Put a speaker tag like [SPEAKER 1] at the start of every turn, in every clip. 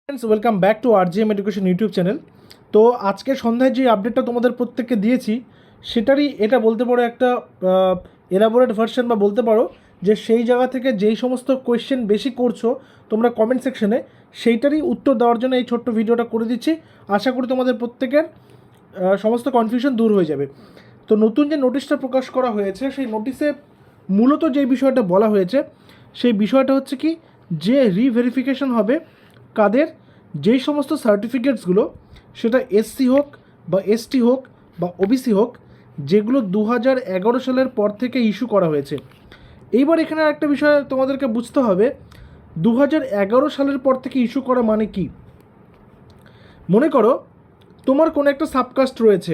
[SPEAKER 1] Friends, welcome back to RGM education YouTube channel. তো আজকে সন্ধ্যায় যে আপডেটটা তোমাদের প্রত্যেককে দিয়েছি সেটারই এটা বলতে পারো একটা এলাবোরেট ভার্সন, বা বলতে পারো যে সেই জায়গা থেকে যেই সমস্ত কোয়েশ্চেন বেশি করছো তোমরা কমেন্ট সেকশনে, সেইটারই উত্তর দেওয়ার জন্য এই ছোট্ট ভিডিওটা করে দিচ্ছি। আশা করি তোমাদের প্রত্যেকের সমস্ত কনফিউশন দূর হয়ে যাবে। তো নতুন যে নোটিশটা প্রকাশ করা হয়েছে সেই নোটিশে মূলত যে বিষয়টা বলা হয়েছে সেই বিষয়টা হচ্ছে কি, যে রিভেরিফিকেশন হবে কাদের, যেই সমস্ত সার্টিফিকেটসগুলো, সেটা এসসি হোক বা এসটি হোক বা ওবিসি হোক, যেগুলো 2011 সালের পর থেকে ইস্যু করা হয়েছে। এইবার এখানে একটা বিষয় তোমাদেরকে বুঝতে হবে, 2011 সালের পর থেকে ইস্যু করা মানে কি। মনে করো তোমার কোনো একটা সাবকাস্ট রয়েছে,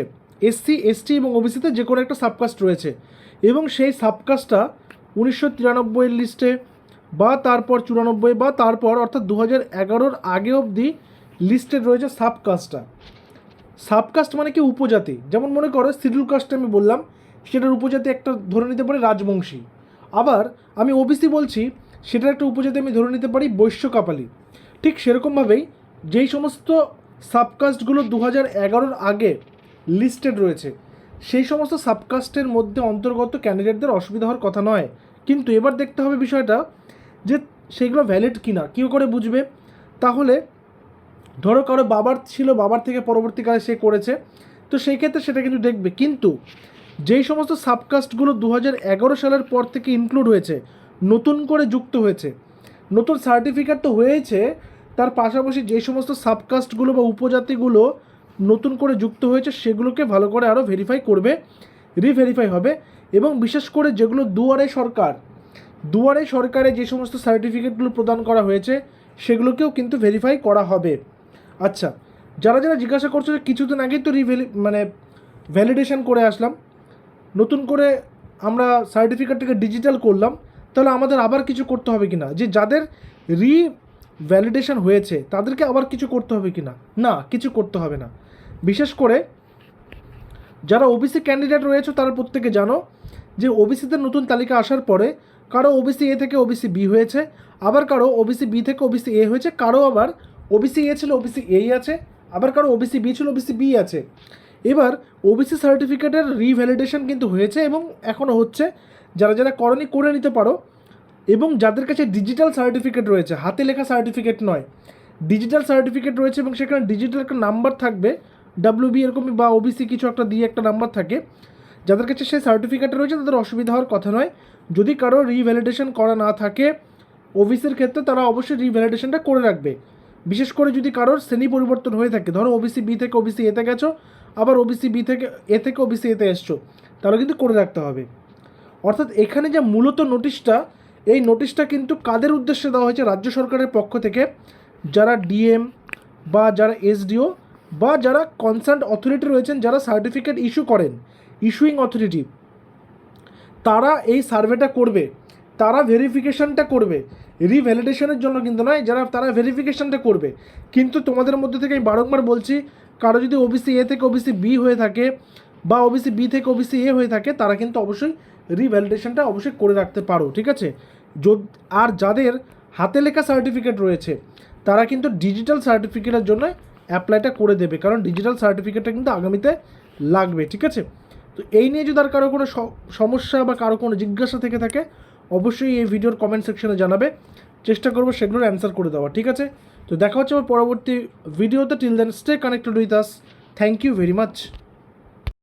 [SPEAKER 1] এসসি এসটি এবং ওবিসিতে যে কোনো একটা সাবকাস্ট রয়েছে, এবং সেই সাবকাস্টটা 1993 লিস্টে বা তারপর 94 বা তারপর অর্থাৎ 2011 আগে অবধি লিস্টেড রয়েছে সাবকাস্টটা। সাবকাস্ট মানে কি উপজাতি, যেমন মনে করো শিডিউল কাস্টে আমি বললাম সেটার উপজাতি একটা ধরে নিতে পারি রাজবংশী, আবার আমি ওবিসি বলছি সেটার একটা উপজাতি আমি ধরে নিতে পারি বৈশ্য কাপালি। ঠিক সেরকমভাবেই যেই সমস্ত সাবকাস্টগুলো 2011 আগে লিস্টেড রয়েছে সেই সমস্ত সাবকাস্টের মধ্যে অন্তর্গত ক্যান্ডিডেটদের অসুবিধা হওয়ার কথা নয়। কিন্তু এবার দেখতে হবে বিষয়টা যে সেগুলো ভ্যালিড কিনা, কী করে বুঝবে? তাহলে ধরো কারো বাবার ছিল, বাবার থেকে পরবর্তীকালে সে করেছে, তো সেই ক্ষেত্রে সেটা কিন্তু দেখবে। কিন্তু যেই সমস্ত সাবকাস্টগুলো 2011 সালের পর থেকে ইনক্লুড হয়েছে, নতুন করে যুক্ত হয়েছে, নতুন সার্টিফিকেট তো হয়েছে, তার পাশাপাশি যেই সমস্ত সাবকাস্টগুলো বা উপজাতিগুলো নতুন করে যুক্ত হয়েছে সেগুলোকে ভালো করে আরও ভেরিফাই করবে, রিভেরিফাই হবে। এবং বিশেষ করে যেগুলো দুয়ারে সরকারে যে সমস্ত সার্টিফিকেটগুলো প্রদান করা হয়েছে সেগুলোকেও কিন্তু ভেরিফাই করা হবে। আচ্ছা, যারা যারা জিজ্ঞাসা করছো যে কিছুদিন আগেই তো ভ্যালিডেশন করে আসলাম, নতুন করে আমরা সার্টিফিকেটটাকে ডিজিটাল করলাম, তাহলে আমাদের আবার কিছু করতে হবে কি না? যে যাদের ভ্যালিডেশন হয়েছে তাদেরকে আবার কিছু করতে হবে কি না? না, কিছু করতে হবে না। বিশেষ করে যারা ওবিসি ক্যান্ডিডেট রয়েছে তারা প্রত্যেকে জানো যে ওবিসিদের নতুন তালিকা আসার পরে কারো ওবিসি এ থেকে ওবিসি বি হয়েছে, আবার কারো ওবিসি বি থেকে ওবিসি এ হয়েছে, কারো আবার ওবিসি এ ছিল ওবিসি এই আছে, আবার কারো ওবিসি বি ছিল ওবিসি বি আছে। এবার ওবিসি সার্টিফিকেটের রিভ্যালিডেশন কিন্তু হয়েছে এবং এখনও হচ্ছে। যারা যারা করনি করে নিতে পারো। এবং যাদের কাছে ডিজিটাল সার্টিফিকেট রয়েছে, হাতে লেখা সার্টিফিকেট নয়, ডিজিটাল সার্টিফিকেট রয়েছে এবং সেখানে ডিজিটাল একটা নাম্বার থাকবে, ডাব্লিউবি এরকমই বা ওবিসি কিছু একটা দিয়ে একটা নাম্বার থাকে, যাদের কাছে সেই সার্টিফিকেট রয়েছে তাদের অসুবিধা হওয়ার কথা নয়। যদি কারো রিভ্যালিডেশন করা না থাকে ওবিসির ক্ষেত্রে, তারা অবশ্যই রিভ্যালিডেশনটা করে রাখবে। বিশেষ করে যদি কারোর শ্রেণী পরিবর্তন হয়ে থাকে, ধরো ওবিসি বি থেকে ওবিসি এতে গেছো, আবার ওবিসি বি থেকে ওবিসি এতে এসছো, তাহলে কিন্তু করে রাখতে হবে। অর্থাৎ এখানে যে মূলত নোটিশটা, এই নোটিশটা কিন্তু কাদের উদ্দেশ্যে দেওয়া হয়েছে? রাজ্য সরকারের পক্ষ থেকে যারা ডিএম বা যারা এসডিও বা যারা কনসার্ন অথরিটি রয়েছেন, যারা সার্টিফিকেট ইস্যু করেন, ইস্যুইং অথরিটি, তারা এই সার্ভেটা করবে, তারা ভেরিফিকেশানটা করবে, রিভ্যালিডেশনের জন্য কিন্তু নয়, তারা ভেরিফিকেশানটা করবে। কিন্তু তোমাদের মধ্যে থেকে আমি বারংবার বলছি, কারো যদি ওবিসি এ থেকে ওবিসি বি হয়ে থাকে বা ওবিসি বি থেকে ওবিসি এ হয়ে থাকে, তারা কিন্তু অবশ্যই রিভ্যালিডেশনটা অবশ্যই করে রাখতে পারো, ঠিক আছে? আর যাদের হাতে লেখা সার্টিফিকেট রয়েছে তারা কিন্তু ডিজিটাল সার্টিফিকেটের জন্য অ্যাপ্লাইটা করে দেবে, কারণ ডিজিটাল সার্টিফিকেটটা কিন্তু আগামীতে লাগবে, ঠিক আছে? তো এই নিয়ে যদি আর কারো কোনো সমস্যা বা কারো কোনো জিজ্ঞাসা থেকে থাকে অবশ্যই এই ভিডিওর কমেন্ট সেকশনে জানাবে, চেষ্টা করবো সেগুলোর অ্যান্সার করে দেওয়া, ঠিক আছে? তো দেখা হচ্ছে আমার পরবর্তী ভিডিওতে। Till then stay connected with us. Thank you very much.